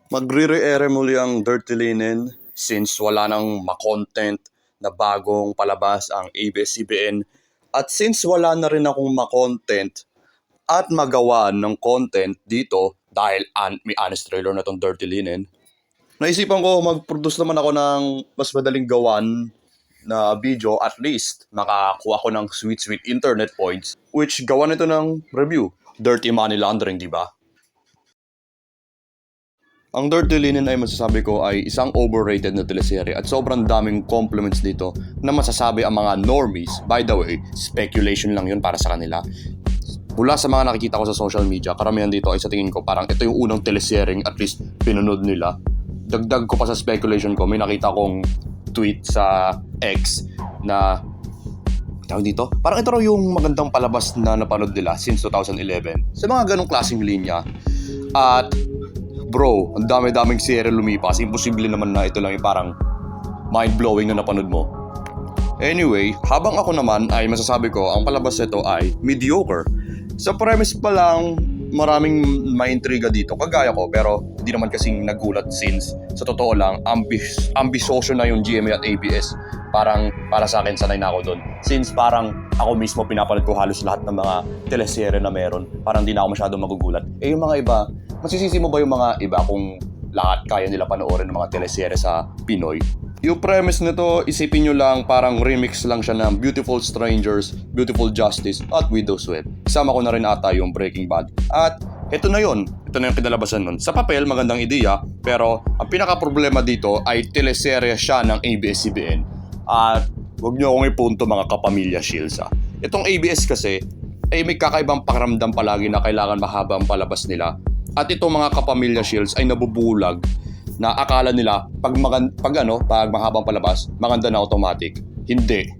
Magre-re-ere muli ang Dirty Linen since wala nang ma-content na bagong palabas ang ABS-CBN at since wala na rin akong ma-content at magawa ng content dito dahil may honest trailer na tong Dirty Linen, naisipan ko mag-produce naman ako ng mas madaling gawan na video, at least makakuha ko ng sweet internet points, which gawa nito ng review. Dirty money laundering, di ba? Ang Dirty Linen ay masasabi ko ay isang overrated na teleserye at sobrang daming compliments dito na masasabi ang mga normies. By the way, speculation lang yun para sa kanila. Mula sa mga nakikita ko sa social media, karamihan dito ay sa tingin ko parang ito yung unang teleseryeng at least pinunod nila. Dagdag ko pa sa speculation ko, may nakita kong tweet sa X na tawag dito, parang ito raw yung magandang palabas na napanood nila since 2011. Sa mga ganong klaseng linya. At bro, ang dami-daming serye lumipas. Imposible naman na ito lang yung parang mind-blowing na napanood mo. Anyway, habang ako naman ay masasabi ko ang palabas nito ay mediocre. Sa premise pa lang, maraming maintriga dito, kagaya ko, pero hindi naman kasing nagulat since sa totoo lang, ambisyoso na yung GMA at ABS. Parang para sa akin, sanay na ako doon. Since parang ako mismo pinapanood ko halos lahat ng mga teleserye na meron, parang di na ako masyadong magugulat. Yung mga iba, masisisi mo ba yung mga iba kung lahat kaya nila panoorin ng mga teleserye sa Pinoy? Yung premise nito, isipin nyo lang parang remix lang siya ng Beautiful Strangers, Beautiful Justice at Widow's Web. Isama ko na rin ata yung Breaking Bad. At ito na yun. Ito na yung kinalabasan nun. Sa papel, magandang ideya, pero ang pinaka-problema dito ay teleserye siya ng ABS-CBN. At huwag nyo akong ipunto mga kapamilya Shields. Itong ABS kasi, ay may kakaibang pakiramdam palagi na kailangan mahaba ang palabas nila. At itong mga kapamilya Shields ay nabubulag na akala nila pag mahabang palabas, maganda na automatic. Hindi.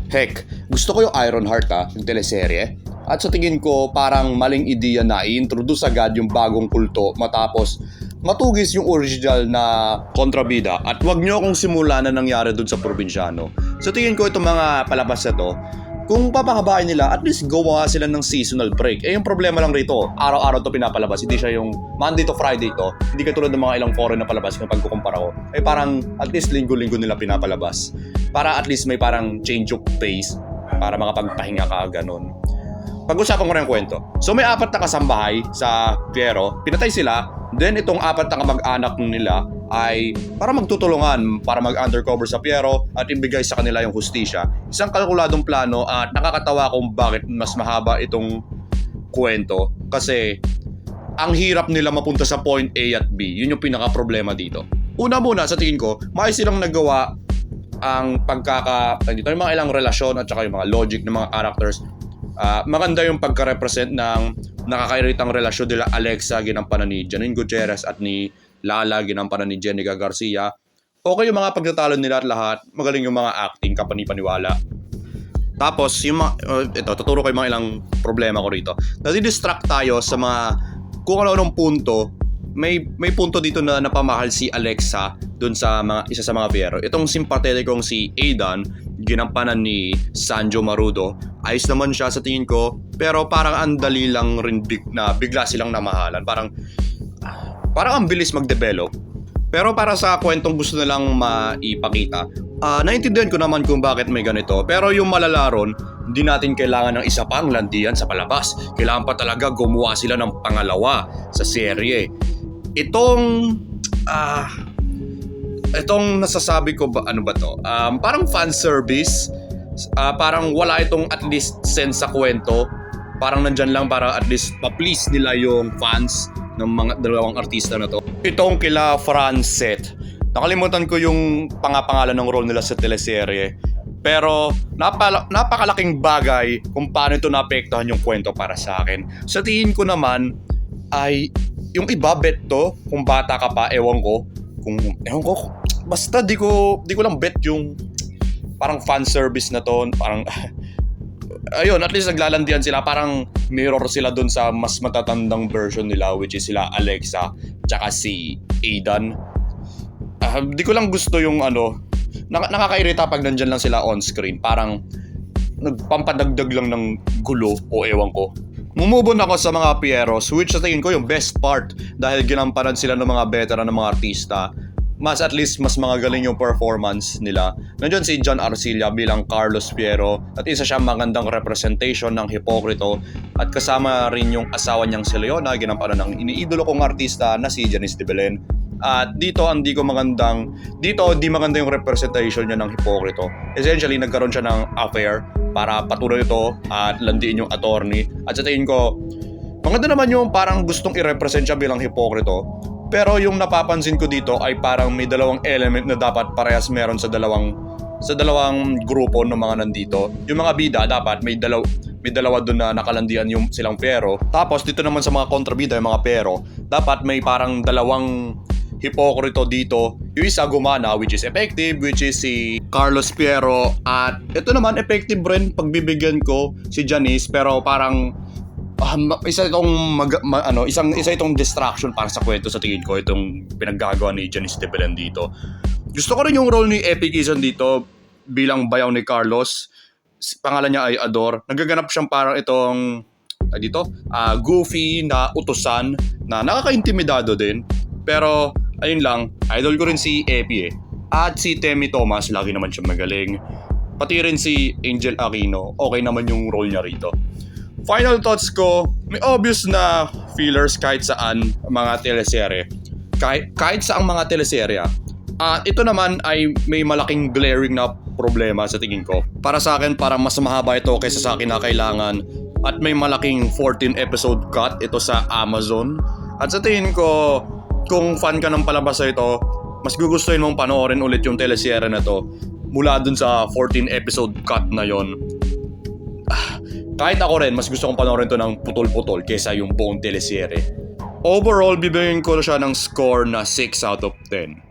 Heck, gusto ko yung Ironheart yung teleserye. At sa tingin ko, parang maling ideya na i-introduce agad yung bagong kulto matapos matugis yung original na kontrabida. At wag nyo akong simula na nangyari dun sa probinsyano. Sa tingin ko itong mga palabas na to, kung papahabain nila, at least gawa sila ng seasonal break. Yung problema lang rito, araw-araw to pinapalabas. Hindi siya yung Monday to Friday to. Hindi katulad ng mga ilang foreign na palabas na pagkukumpara ko. Parang at least linggo-linggo nila pinapalabas. Para at least may parang change of pace. Para makapagpahinga ka, ganun. Pag-usapan ko rin yung kwento. So may 4 na kasambahay sa Piero. Pinatay sila. Then itong 4 na kamag-anak nila ay para magtutulungan para mag-undercover sa Piero at ibigay sa kanila yung hustisya. Isang kalkuladong plano at nakakatawa kung bakit mas mahaba itong kwento kasi ang hirap nila mapunta sa point A at B. Yun yung pinaka-problema dito. Una muna sa tingin ko, maayos silang nagawa ang yung mga ilang relasyon at saka yung mga logic ng mga characters. Maganda yung pagka-represent ng nakakairitang relasyon nila Alexa ginampanan ni Janine Gutierrez at ni Lala ginampanan ni Jenica Garcia. Okay yung mga pagtatalo nila at lahat. Magaling yung mga acting, kapani-paniwala. Tapos, tuturo ko yung mga ilang problema ko rito. Nadidistract tayo sa mga kung ano-anong punto. May punto dito na napamahal si Alexa dun sa isa sa mga Piero. Itong simpatetikong si Aidan, ginampanan ni Sanjo Marudo. Ayos naman siya sa tingin ko, pero parang andali lang rin na bigla silang namahalan. Parang ang bilis mag-develop. Pero para sa kwentong gusto nilang maipakita, naintindihan ko naman kung bakit may ganito. Pero yung malalaron, hindi natin kailangan ng isa pang landian sa palabas. Kailangan pa talaga gumawa sila ng pangalawa sa serye. Itong nasasabi ko ba, ano ba to? Parang fan service. Parang wala itong at least sense sa kwento. Parang nandyan lang para at least pa-please nila yung fans ng mga dalawang artista na to. Itong kila Francet. Nakalimutan ko yung pangalan ng role nila sa teleserye. Pero napakalaking bagay kung paano ito naapektuhan yung kwento para sa akin. Sa tingin ko naman ay yung iba bet to kung bata ka pa, ewan ko. Basta di ko lang bet yung parang fan service na to. Parang ayun, at least naglalandian sila. Parang mirror sila dun sa mas matatandang version nila, which is sila Alexa tsaka si Aidan. Di ko lang gusto yung nakakairita pag nandyan lang sila on screen. Parang nagpampadagdag lang ng gulo o ewan ko. Mumubon ako sa mga Pieros, which sa tingin ko yung best part dahil ginampanan sila ng mga veteran ng mga artista. At least mas magaling yung performance nila. Nandiyan si John Arcilla bilang Carlos Piero at isa siyang magandang representation ng Hipokrito at kasama rin yung asawa niyang si Leona, ginampanan ng iniidolo kong artista na si Janice de Belen. At dito di maganda yung representation niya ng Hipokrito. Essentially, nagkaroon siya ng affair para patuloy ito at landiin yung attorney. At sa tingin ko, maganda naman yung parang gustong i-represent siya bilang Hipokrito. Pero yung napapansin ko dito ay parang may dalawang element na dapat parehas meron sa dalawang grupo ng mga nandito. Yung mga bida dapat may dalawa doon na nakalandian yung silang pero. Tapos dito naman sa mga kontrabida yung mga pero, dapat may parang dalawang Hipokrito dito. Yung isa gumana, which is effective, which is si Carlos Piero. At ito naman effective rin pagbibigyan ko si Janice, pero parang isa itong distraction para sa kwento sa tingin ko, itong pinaggagawa ni Janice de Belen dito. Gusto ko rin yung role ni Epi Quezon dito bilang bayaw ni Carlos. Pangalan niya ay Ador. Nagaganap siyang parang itong goofy na utusan na nakaka-intimidado din. Pero ayun lang, idol ko rin si Epi At si Temi Thomas, lagi naman siya magaling. Pati rin si Angel Aquino, okay naman yung role niya rito. Final thoughts ko, may obvious na fillers kahit saan mga teleserye. Kahit saang mga teleserye. At ito naman ay may malaking glaring na problema sa tingin ko. Para sa akin, parang mas mahaba ito kaysa sa akin na kailangan. At may malaking 14 episode cut ito sa Amazon. At sa tingin ko, kung fan ka ng palabas na ito, mas gugustuhin mong panoorin ulit yung teleserye na to mula dun sa 14 episode cut na yon. Kahit ako rin, mas gusto kong panoorin to ng putol-putol kaysa yung buong teleserye. Overall, bibigyan ko siya ng score na 6 out of 10.